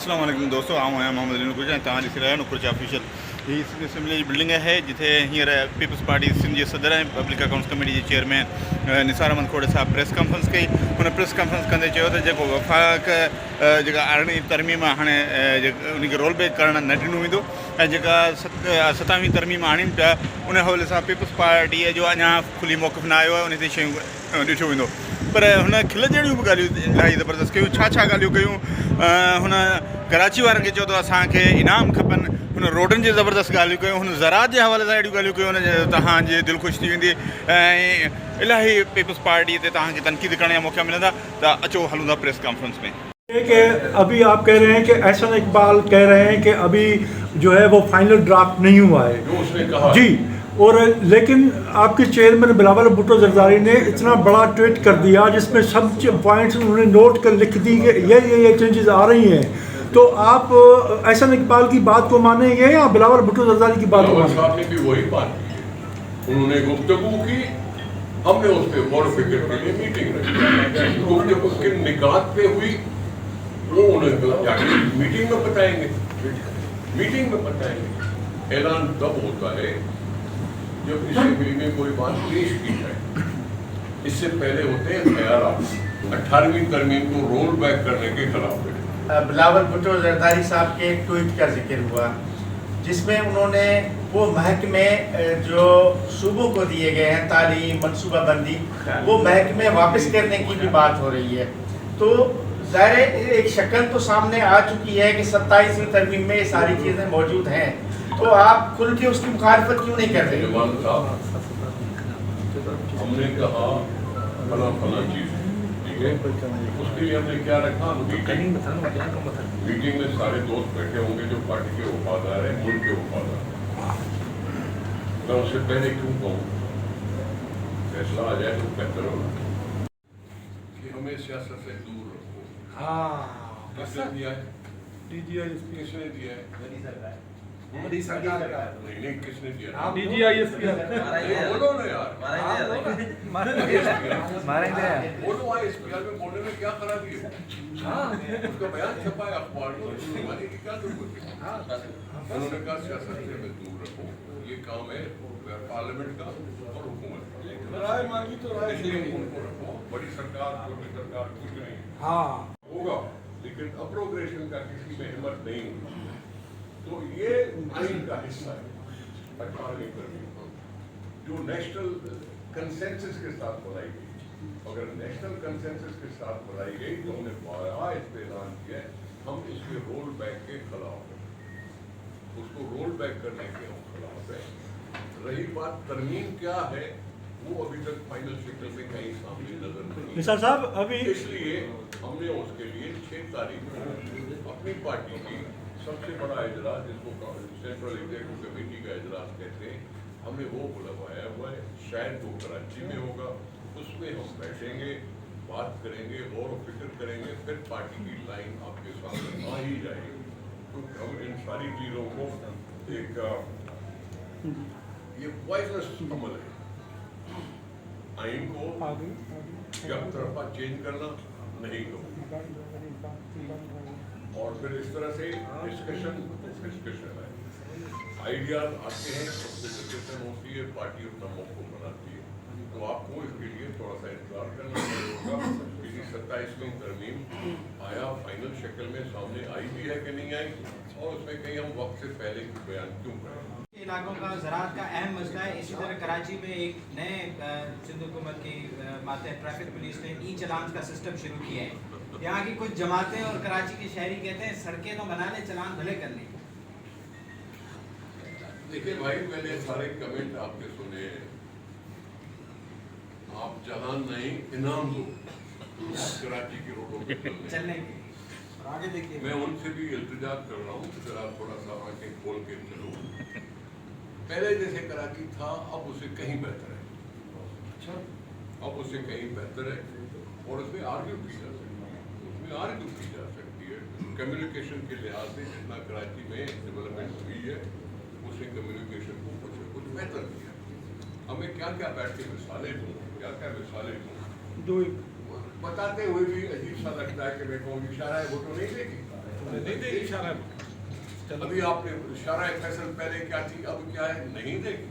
अस्सलाम वालेकुम दोस्तों, आऊँ आहियां मोहम्मद अली नुकुर तव्हां ॾिसी रहिया आहियो नुकुर ऑफिशियल। हीअ सिंध असेंबली जी बिल्डिंग आहे जिथे हींअर पीपल्स पार्टी सिंध जे सदर ऐं पब्लिक अकाउंट्स कमेटी जे चेयरमैन निसार अहमद खोड़े साहब प्रेस कॉन्फ्रेंस कई। हुन प्रेस कॉन्फ्रेंस कंदे चयो त जेको वफ़ाक़ जेका अरिड़हीं तरमीम हाणे उनखे रोल बैक करणु न ॾिनो वेंदो ऐं जेका 27वीं तरमीम आणीनि पिया उन हवाले सां पीपल्स पार्टीअ जो अञा खुली मौक़िफ़ न आयो आहे, उन ते शयूं ॾिठो वेंदो। पर हुन खिल जहिड़ियूं बि ॻाल्हियूं इलाही ज़बरदस्त कयूं। छा ॻाल्हियूं कयूं? हुन कराची वारनि खे चयो त असांखे इनाम खपनि, हुन रोडनि जी ज़बरदस्त ॻाल्हियूं कयूं, हुन ज़रात जे हवाले सां अहिड़ियूं ॻाल्हियूं कयूं हुन तव्हांजी दिलि ख़ुशि थी वेंदी ऐं इलाही पीपल्स पार्टी ते तव्हांखे तनक़ीद करण जा मौक़ा मिलंदा। त अचो हलूं था प्रेस कॉन्फ्रेंस में। कि अभी आप कह रहे हैं कि एहसन इकबाल कह रहे हैं कि अभी जो है वो फाइनल ड्राफ्ट नहीं हुआ है, जो उसने कहा जी। और लेकिन आपके चेयरमैन बिलावल भुट्टो जरदारी ने इतना बड़ा ट्वीट कर दिया जिसमें सब पॉइंट्स उन्होंने नोट कर लिख दी कि ये चेंजेस आ रही हैं। तो आप एहसन इकबाल की बात को मानेंगे या बिलावल भुट्टो जरदारी की बात को बिलावल मानेंगे? साहब ने भी वही बात की, उन्होंने गुफ्तगू की, हमने उस पर गौर फिक्र के लिए मीटिंग रखी। गुफ्तगू किन निकात पे हुई वो उन्हें जाके मीटिंग में बताएंगे, मीटिंग में बताएंगे। ऐलान तब होता है जब असेंबली में कोई बात पेश की जाए। इससे पहले होते हैं ख्यालात। 18वीं तरमीम को रोल बैक करने के खिलाफ है। बिलावल भुट्टो जरदारी साहब के एक ट्वीट का जिक्र हुआ जिसमें उन्होंने वो महकमे जो सूबों को दिए गए हैं तालीम मनसूबा बंदी, वो महकमे वापस करने की भी बात हो रही है। तो ज़ाहिर एक शक्ल तो सामने आ चुकी है कि 27वीं तरमीम में ये सारी चीज़ें मौजूद हैं, तो आप खुल के उसकी मुखालफत क्यों नहीं कर रहे? हमने कहा फला चीज, ठीक है, उसके लिए हमने क्या रखा? मीटिंग में सारे दोस्त बैठे होंगे जो पार्टी के वफादार हैं, मुल्क के वफादार। मैं उससे पहले क्यों कहूँ, फैसला आ जाए तो बेहतर होगा कि हमें सियासत से दूर रखो। किसने दिया है? किसने दिया है? मोदी सरकार का नहीं, किसने दिया? बोलो बोलो ना यार, बोलो। ISPR में बोलने में क्या खराबी है? उसका बयान छपा है अखबार में, सुनवाने की क्या जरूरत है? उन्होंने कहा सियासत से हमें दूर रखो, ये काम है पार्लियामेंट का और हुकूमत का। राय मांगी तो राय उनको रखो, बड़ी सरकार छोटी सरकार कुछ नहीं होगा, लेकिन अप्रोग्रेशन का किसी में हिम्मत नहीं होगी। तो ये आइन का हिस्सा है 18वीं तरमीम जो नेशनल कंसेंसस के साथ बनाई गई। अगर नेशनल कंसेंसस के साथ बनाई गई तो हमने बारहा इस पे ऐलान किया हम इसके रोल बैक के खिलाफ हैं, उसको रोल बैक करने के हम खिलाफ हैं। रही बात तरमीम क्या है, वो अभी तक फाइनल शक्ल में कहीं सामने नजर नहीं। निसार साहब अभी इसलिए हमने उसके लिए 6 तारीख को अपनी पार्टी की सबसे बड़ा इजलास, जिसको सेंट्रल एग्जीक्यूटिव कमेटी का इजलास कहते हैं, हमने वो बुलवाया हुआ है। शायद वो कराची में होगा, उसमें हम बैठेंगे, बात करेंगे, गौर फिक्र करेंगे, फिर पार्टी की लाइन आपके सामने आ ही जाएगी। तो हम इन सारी चीज़ों को एक ये पॉइजनस अमल है, आइन को एक तरफा चेंज करना नहीं हो, और फिर इस तरह से डिस्कशन है, आइडियाज आते हैं, डिस्कशन होती है, पार्टी अपना मौक़िफ़ बनाती है। तो आपको इसके लिए थोड़ा सा इंतजार करना पड़ेगा। किसी 27वीं तरमीम आया फाइनल शक्ल में सामने आई भी है कि नहीं आई, और उसमें कहीं हम वक्त से पहले बयान क्यों करें। इलाकों का ज़राअत का अहम मसला है। इसी तरह कराची में एक नए सिंध हुकूमत की मातहत ट्रैफिक पुलिस ने ई चलान का सिस्टम शुरू किया है। यहाँ की कुछ जमातें और कराची के शहरी कहते हैं सड़कें तो बना ले, चलान भले कर लें। देखिए भाई, मैंने सारे कमेंट आपके सुने, आप चलान नहीं इनाम दो कराची की रोडों पे चलने के और आगे देखिए, मैं उनसे भी इल्तिजा कर रहा हूँ कि जरा थोड़ा सा आंखें खोल के चलो। पहले जैसे कराची था, अब उसे कहीं बेहतर है। अच्छा, अब उसे कहीं बेहतर है, और उसमें आर्ग्यू की जा सकती है, कम्युनिकेशन के लिहाज से जितना कराची में डेवलपमेंट हुई है, उसने कम्युनिकेशन को कुछ बेहतर किया। हमें क्या क्या बैठ के मिसालें दूँ, बताते हुए भी अजीब सा लगता है कि मैं कहूँ इशारा है वो तो नहीं देगी। नहीं देगी इशारा अभी आपने इशारा फैसल पहले क्या थी, अब क्या है, नहीं देखी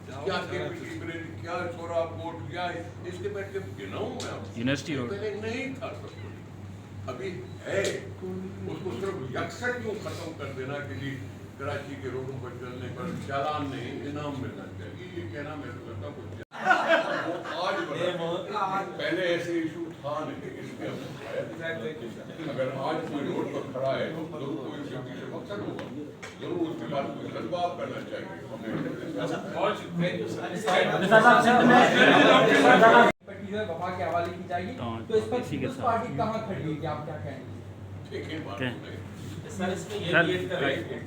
क्या केपीटी ब्रिज, क्या सोरा पोर्ट, क्या इसके बैठ के गिनाऊं मैं आपको? यूनिवर्सिटी रोड पहले नहीं था सब कुछ, अभी है। उसको सिर्फ यकसर क्यों खत्म कर देना कि जी कराची के रोडों पर चलने पर चालान नहीं इनाम मिलना चाहिए, ये कहना मेरे को लगता कुछ वो आज बना, पहले ऐसे इशू था नहीं, इसमें हम अगर आज कोई रोड पर खड़ा है तो जरूर कोई सेफ्टी से मकसद होगा, जरूर उसके बाद कोई सद्भाव करना चाहिए। वफा के हवाले की जाएगी, तो इस पर पीपल्स पार्टी कहाँ खड़ी है, आप क्या कहेंगे? ठीक है बात नहीं। सर इसमें ये भी ऐड कर रहे हैं,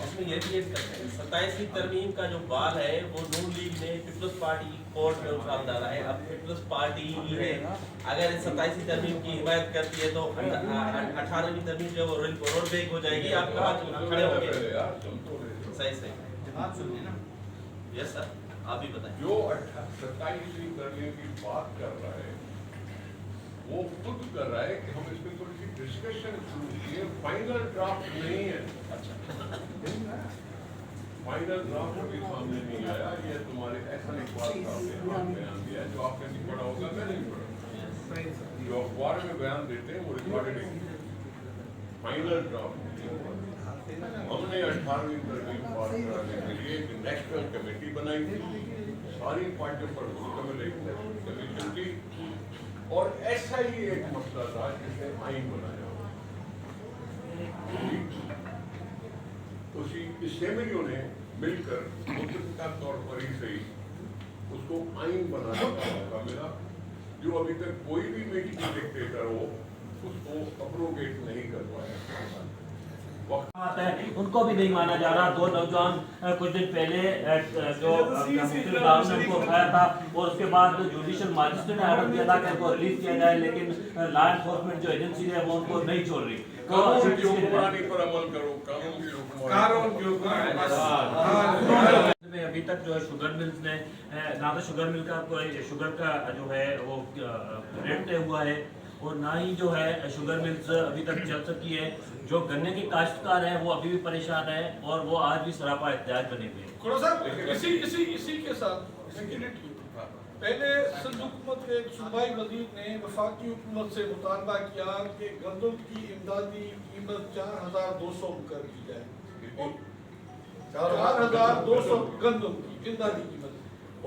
इसमें ये भी ऐड कर रहे हैं 27वीं तरमीम का जो बाल है वो नून लीग ने पीपल्स पार्टी की कोर्ट में उठा डाला है। अब पीपल्स पार्टी ही है अगर 27वीं तरमीम की हिमायत करती है तो 18वीं तरमीम जो वो रोड बैक हो जाएगी, आप कहाँ खड़े होंगे? सही सही जवाब सुनिए ना। यस सर, आप भी बताएं। जो 27वीं तरमीम की बात कर रहा है वो खुद कर रहा है कि हम इसमें थोड़ी सी डिस्कशन शुरू किए, फाइनल ड्राफ्ट नहीं है। अच्छा, फाइनल ड्राफ्ट अभी सामने नहीं आया, ये तुम्हारे ऐसा इकबाल साहब ने बयान दिया है जो आपने नहीं पढ़ा होगा, मैं नहीं पढ़ा, जो अखबार में बयान देते हैं वो रिकॉर्डेड है, फाइनल ड्राफ्ट नहीं हुआ। हमने 18वीं तरमीम पास कराने के लिए एक नेशनल कमेटी बनाई थी, सारी पार्टियों पर मुश्तमिल एक नेशनल कमीशन थी, और ऐसा ही एक मसला था जिसे आइन बनाया। उसी असेंबलियों ने मिलकर मुतफ़िक़ा तौर पर ही सही उसको आइन बनाने का मौका मिला, जो अभी तक कोई भी मिलिट्री डिक्टेटर हो उसको अप्रोगेट नहीं कर पाया। आता है उनको भी नहीं माना जा रहा। 2 नौजवान कुछ दिन पहले जो मुफ्ती ने उनको उठाया था और उसके बाद जुडिशियल मजिस्ट्रेट ने आर्डर दिया था कि उनको रिलीज किया जाए, लेकिन लॉ एनफोर्समेंट जो एजेंसी है वो उनको नहीं छोड़ रही। कानून की हुक्मरानी पर अमल करो, कानून की हुक्मरानी में अभी तक जो है शुगर मिल्स ने ना तो शुगर मिल का कोई शुगर का जो है वो रेट तय हुआ है और ना ही जो है शुगर मिल्स अभी तक चल सकी है। जो गन्ने के काश्तकार हैं वो अभी भी परेशान है और वो आज भी सरापा एहतियाज बने हुए हैं। इसी के साथ सेक्यूरिटी पहले सिंध हुकूमत के एक सूबाई वजीर ने वफाकी हुकूमत से मुतालबा किया कि गंदम की इमदादी कीमत 4200 मुकर की जाए, 4200 गंदम की इमदादी कीमत।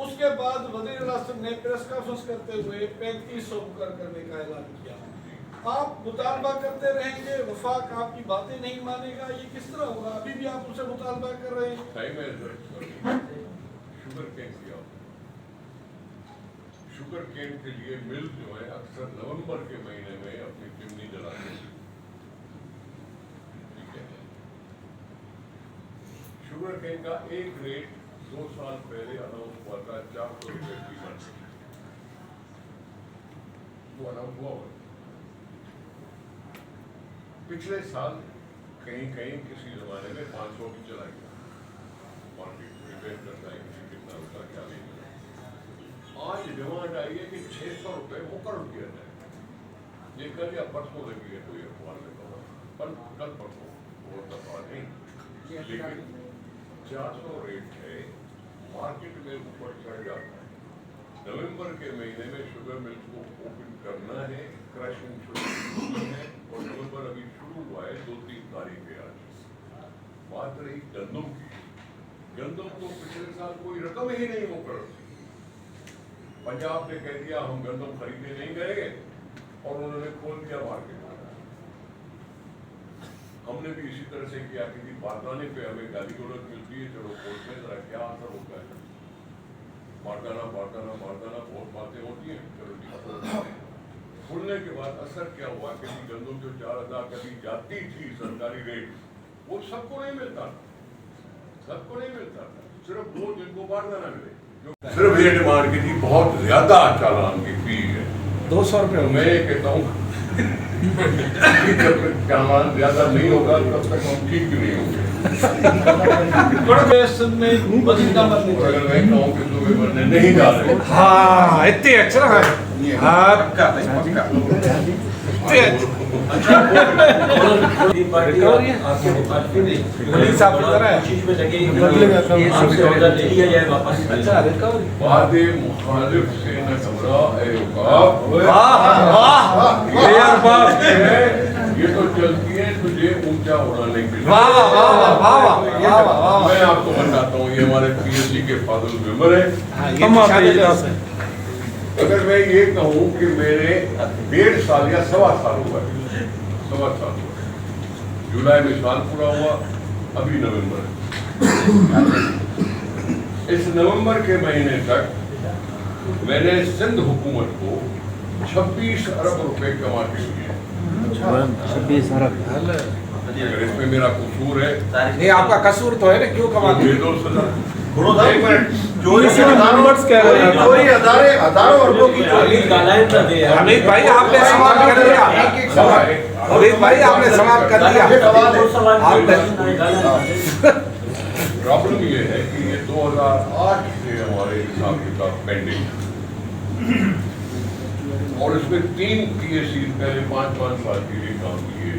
उसके बाद वज़ीर आज़म ने प्रेस कॉन्फ्रेंस करते हुए 3500 मुकर करने का ऐलान किया। आप मुतालबा करते रहेंगे, वफाक आपकी बातें नहीं मानेगा, ये किस तरह होगा? अभी भी आप उनसे मुतालबा कर रहे हैं। शुगर केन के लिए मिल जो है अक्सर नवंबर के महीने में अपनी चिमनी जलाते हैं, ठीक है। शुगर केन का एक रेट 2 साल पहले अनाउंस हुआ था 400 रुपए कीमत, वो अनाउंस हुआ। पिछले साल कहीं कहीं किसी जमाने में 500 भी चला गया, मार्केट डिपेंड करता है किसी कितना उसका क्या नहीं। आज डिमांड आई है कि 600 रुपए मुकर्रर किया जाए। ये कल या परसों लगी है कोई अखबार में कहा, पर कल परसों बहुत दफा नहीं, लेकिन 400 रेट है, मार्केट में ऊपर चढ़ जाता है। नवंबर के महीने में शुगर मिल्स को ओपन करना है, क्रशिंग शुरू है और नवंबर अभी शुरू हुआ है 2-3 तारीख है आज। बात रही गंदम की, गंदम को पिछले साल कोई रकम ही नहीं मुकर्रर थी। पंजाब ने कह दिया हम गंदम खरीदने नहीं गए और उन्होंने खोल दिया मार्केट। हमने भी इसी तरह से किया, किसी बारदाने पे हमें गाली गलौज मिलती है, चलो कोर्ट में जरा क्या असर होता है, बारदाना बारदाना बारदाना बहुत बातें होती हैं, चलो खुलने के बाद असर क्या हुआ कि गंदम जो 4000 कभी जाती थी सरकारी रेट, वो सबको नहीं मिलता था, सबको नहीं मिलता था, सिर्फ वो जिनको बारदाना मिले। सिर्फ ये डिमांड की थी, बहुत ज्यादा चालान की फी है 200 रुपये। मैं कहता हूँ जब तक चालान ज्यादा नहीं होगा तब तक हम ठीक भी नहीं होंगे। अगर मैं कहूँ कि सुबह बनने नहीं जा रहे, हाँ इतने अच्छा है, हाँ वादे मुखालिफ से न घबरा ए ये तो चलती है तुझे ऊंचा उड़ाने के लिए। मैं आपको बताता हूँ, ये हमारे पीएचडी के फादुल मेंबर है। अगर मैं ये कहूँ कि मेरे 1.5 साल या 1.25 साल हुआ, 1.25 साल हुआ, जुलाई में साल पूरा हुआ, अभी नवंबर है। इस नवंबर के महीने तक मैंने सिंध हुकूमत को 26 अरब रुपए कमा के दिए। 26 अरब। अगर इसमें मेरा कसूर है, नहीं आपका कसूर तो है ना, क्यों कमा ये दो सजा। हजारों अरबों की हमीद भाई आपने सवाल कर दिया, हमीद भाई आपने सवाल कर दिया। प्रॉब्लम ये है कि ये 2008 से हमारे हिसाब किताब पेंडिंग है, और इसमें 3 पीएससी पहले 5-5 साल के लिए काम किए,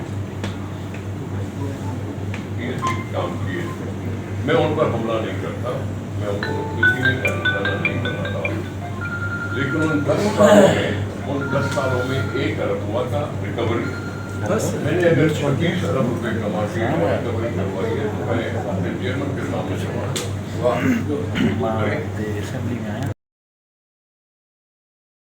पीएससी काम किए। मैं उन पर हमला नहीं करता, मैं उनको किसी ने करना नहीं बनाता, लेकिन उन 10 सालों में 1 अरब हुआ था रिकवरी। मैंने अगर 26 अरब रुपए कमा के रिकवरी करवाई है तो मैं अपने चेयरमैन के सामने से